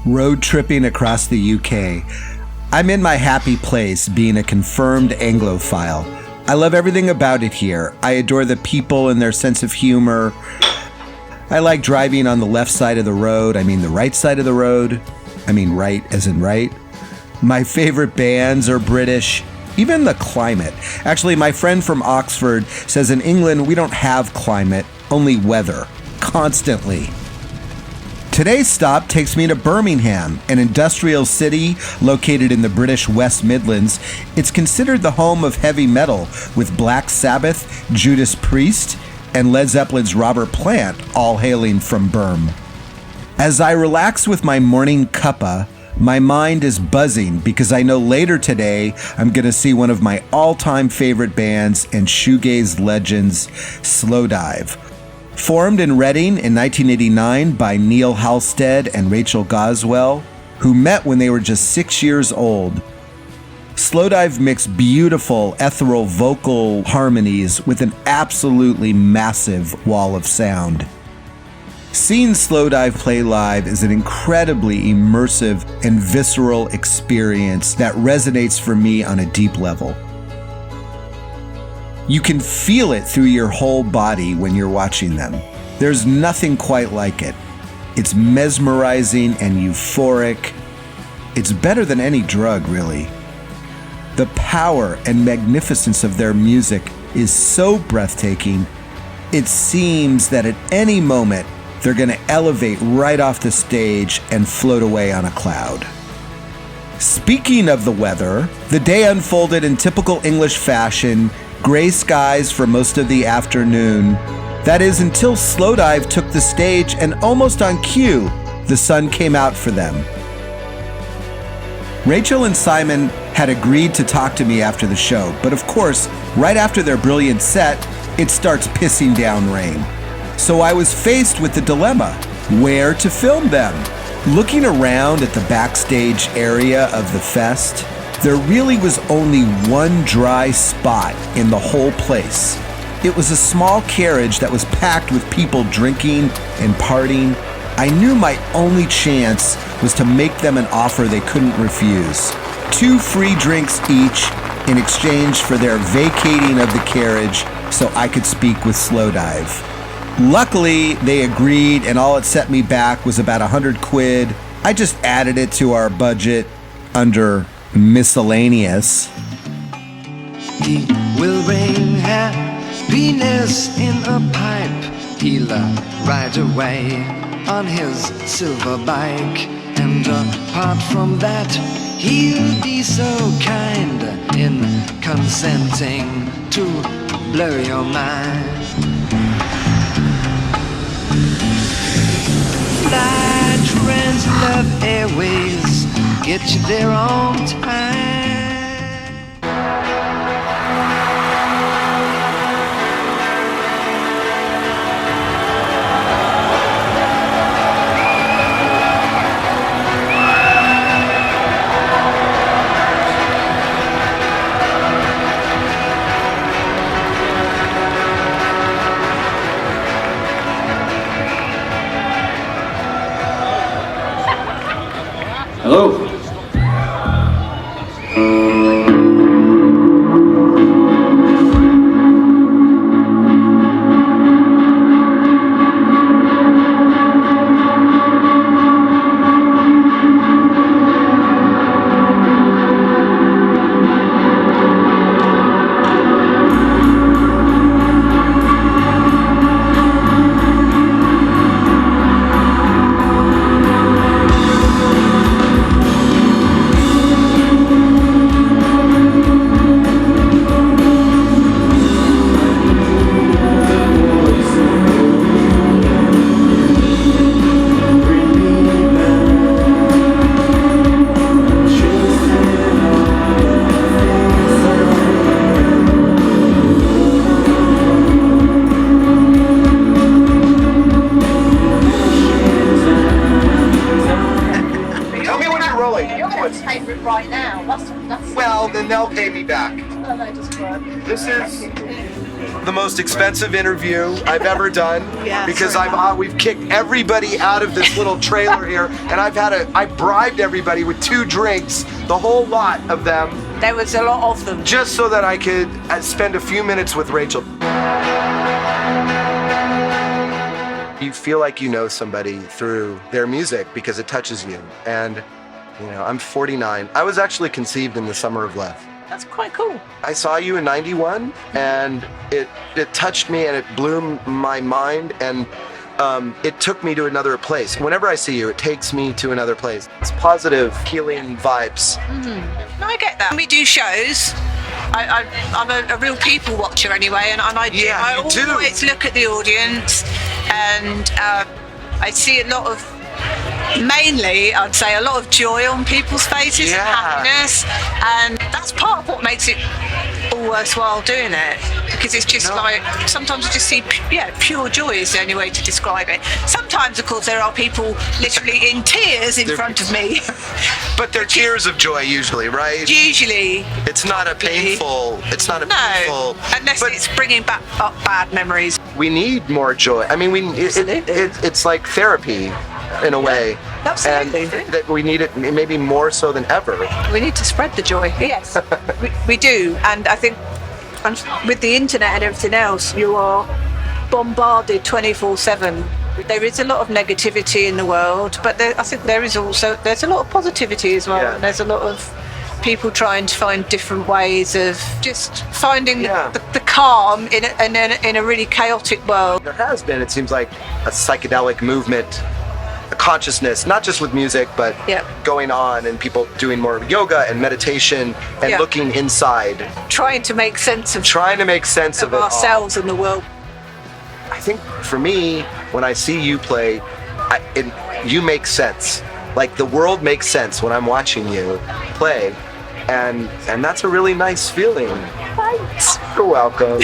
road tripping across the UK. I'm in my happy place being a confirmed Anglophile. I love everything about it here. I adore the people and their sense of humor. I like driving on the left side of the road. I mean the right side of the road. I mean right as in right. My favorite bands are British. Even the climate. Actually, my friend from Oxford says in England we don't have climate, only weather. Constantly. Today's stop takes me to Birmingham, an industrial city located in the British West Midlands. It's considered the home of heavy metal, with Black Sabbath, Judas Priest, and Led Zeppelin's Robert Plant all hailing from Birm. As I relax with my morning cuppa, my mind is buzzing because I know later today I'm going to see one of my all-time favorite bands and shoegaze legends, Slowdive. Formed in Reading in 1989 by Neil Halstead and Rachel Goswell, who met when they were just 6 years old. Slowdive mixed beautiful ethereal vocal harmonies with an absolutely massive wall of sound. Seeing Slowdive play live is an incredibly immersive and visceral experience that resonates for me on a deep level. You can feel it through your whole body when you're watching them. There's nothing quite like it. It's mesmerizing and euphoric. It's better than any drug, really. The power and magnificence of their music is so breathtaking, it seems that at any moment they're going to elevate right off the stage and float away on a cloud. Speaking of the weather, the day unfolded in typical English fashion. Gray skies for most of the afternoon. That is, until Slowdive took the stage and almost on cue, the sun came out for them. Rachel and Simon had agreed to talk to me after the show, but of course, right after their brilliant set, it starts pissing down rain. So I was faced with the dilemma, where to film them? Looking around at the backstage area of the fest, there really was only one dry spot in the whole place. It was a small carriage that was packed with people drinking and partying. I knew my only chance was to make them an offer they couldn't refuse. 2 free drinks each in exchange for their vacating of the carriage so I could speak with Slowdive. Luckily, they agreed, and all it set me back was about £100. I just added it to our budget under miscellaneous. He will bring happiness in a pipe. He'll ride away on his silver bike. And apart from that, he'll be so kind in consenting to blow your mind. Fly Translove Airwaves, get you there on time. Hello. Right now, that's well, then they'll pay me back. no, just work. This is the most expensive interview I've ever done Yeah, because sorry. we've kicked everybody out of this little trailer here, and I bribed everybody with 2 drinks, the whole lot of them, There was a lot of them. just so that I could spend a few minutes with Rachel. You feel like you know somebody through their music because it touches you. And, I'm 49. I was actually conceived in the summer of love. That's quite cool. I saw you in 91, and it touched me and it blew my mind, and it took me to another place. Whenever I see you, it takes me to another place. It's positive, healing vibes. No, I get that. When we do shows, I'm a real people watcher anyway, and I do. always look at the audience, and I see a lot of, mainly I'd say a lot of joy on people's faces and happiness, and that's part of what makes it all worthwhile doing it, because it's just like sometimes you just see pure joy is the only way to describe it. Sometimes of course there are people literally in tears in front of me, but they're tears of joy usually, right? Usually it's not a painful unless it's bringing back up bad memories. We need more joy. I mean, it's like therapy in a way. Absolutely. And that we need it maybe more so than ever. We need to spread the joy. Yes, we do. And I think with the internet and everything else, you are bombarded 24/7. There is a lot of negativity in the world, but I think there's a lot of positivity as well. Yeah. And there's a lot of people trying to find different ways of just finding the calm in a really chaotic world. There has been, it seems like, a psychedelic movement, a consciousness, not just with music, but going on, and people doing more yoga and meditation and looking inside. Trying to make sense of it ourselves all. and the world. I think for me, when I see you play, you make sense. Like the world makes sense when I'm watching you play. And that's a really nice feeling. Thanks. You're welcome.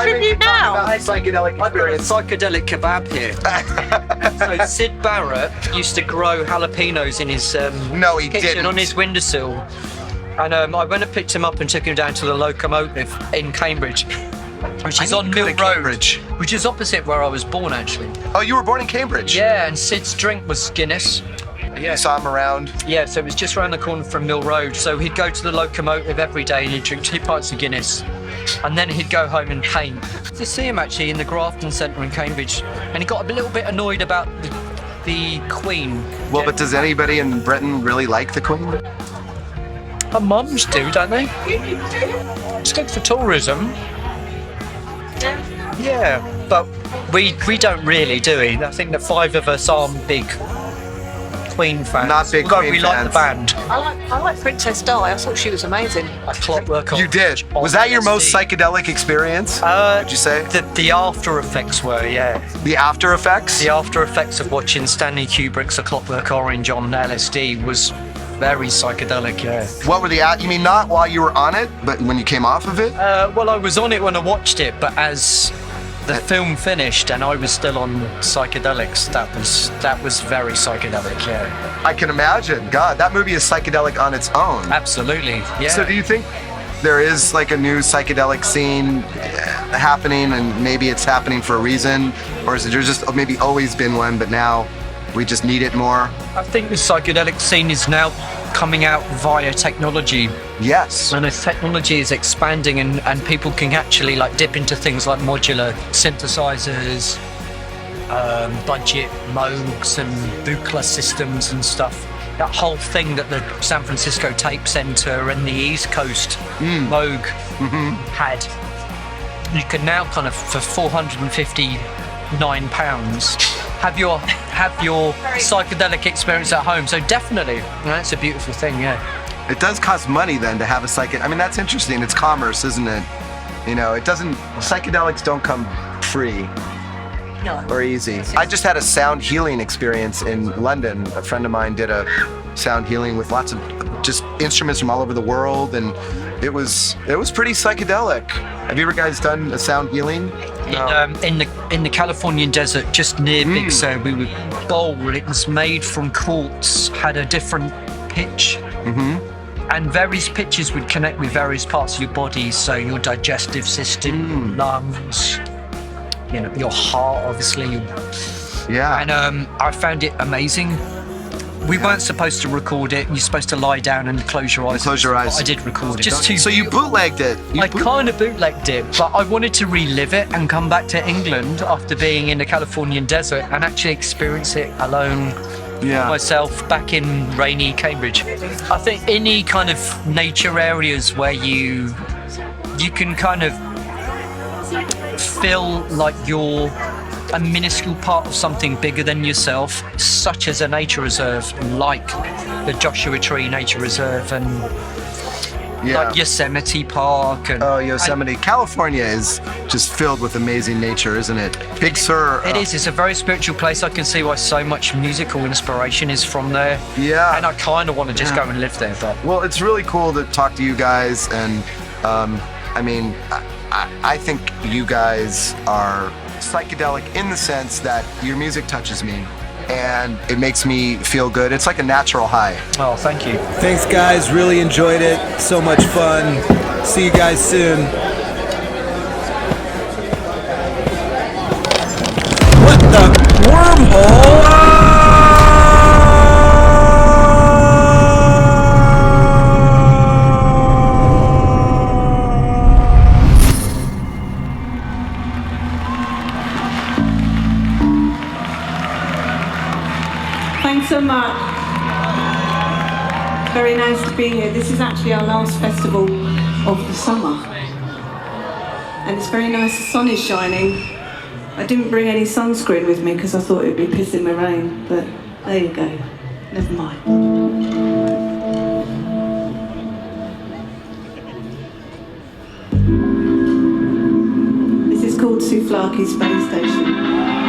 tribute now? Psychedelic I've got a experience. psychedelic kebab here. So Sid Barrett used to grow jalapenos in his No, he kitchen didn't. on his windowsill. And I went and picked him up and took him down to the Locomotive in Cambridge, which is on Mill Road, Cambridge. which is opposite where I was born, actually. Oh, you were born in Cambridge? Yeah, and Sid's drink was Guinness. You saw him around? Yeah, so it was just around the corner from Mill Road. So he'd go to the Locomotive every day and he'd drink 2 pints of Guinness. And then he'd go home and paint. To see him actually in the Grafton Centre in Cambridge. And he got a little bit annoyed about the Queen. Well, but does anybody in Britain really like the Queen? Our mums do, don't they? It's good for tourism. Yeah, but we don't really, do we? I think the 5 of us aren't big Queen fans. Not big Although Queen we like the fans. band. I like Princess Di. I thought she was amazing. A Clockwork You did. on Was that your most LSD. psychedelic experience? Would you say? The after effects were, yeah. The after effects? The after effects of watching Stanley Kubrick's A Clockwork Orange on LSD was very psychedelic, yeah. What were you mean not while you were on it, but when you came off of it? Well, I was on it when I watched it, but as the film finished and I was still on psychedelics, that was very psychedelic, yeah. I can imagine. God, that movie is psychedelic on its own. Absolutely, yeah. So do you think there is like a new psychedelic scene happening, and maybe it's happening for a reason? Or is it just maybe always been one, but now we just need it more? I think the psychedelic scene is now coming out via technology. Yes. And as technology is expanding and people can actually like dip into things like modular synthesizers, budget Moogs and Buchla systems and stuff. That whole thing that the San Francisco Tape Center and the East Coast Moog had. You can now kind of, for £459, have your psychedelic experience at home. So definitely, that's a beautiful thing, yeah. It does cost money then to have a I mean, that's interesting. It's commerce, isn't it? You know, psychedelics don't come free. No. Or easy. I just had a sound healing experience in London. A friend of mine did a sound healing with lots of just instruments from all over the world, and it was pretty psychedelic. Have you ever guys done a sound healing? No. In the Californian desert, just near Big Sur, we would bowl. It was made from quartz, had a different pitch, and various pitches would connect with various parts of your body. So your digestive system, lungs, your heart, obviously. Yeah. And I found it amazing. We weren't supposed to record it. You're supposed to lie down and close your eyes. Close your eyes. But I did record it. So you bootlegged it. I kind of bootlegged it, but I wanted to relive it and come back to England after being in the Californian desert and actually experience it alone. Myself back in rainy Cambridge. I think any kind of nature areas where you can kind of feel like you're a minuscule part of something bigger than yourself, such as a nature reserve like the Joshua Tree Nature Reserve and like Yosemite Park. Yosemite. California is just filled with amazing nature, isn't it? Big Sur. It is. It's a very spiritual place. I can see why so much musical inspiration is from there. Yeah. And I kind of want to just go and live there. But Well, it's really cool to talk to you guys, and I mean, I think you guys are psychedelic in the sense that your music touches me and it makes me feel good. It's like a natural high. oh, thank you. Thanks, guys. Really enjoyed it. So much fun. See you guys soon. What the wormhole? Thanks so much. Very nice to be here. This is actually our last festival of the summer. And it's very nice, the sun is shining. I didn't bring any sunscreen with me because I thought it'd be pissing with rain, but there you go. Never mind. This is called Souvlaki Space Station.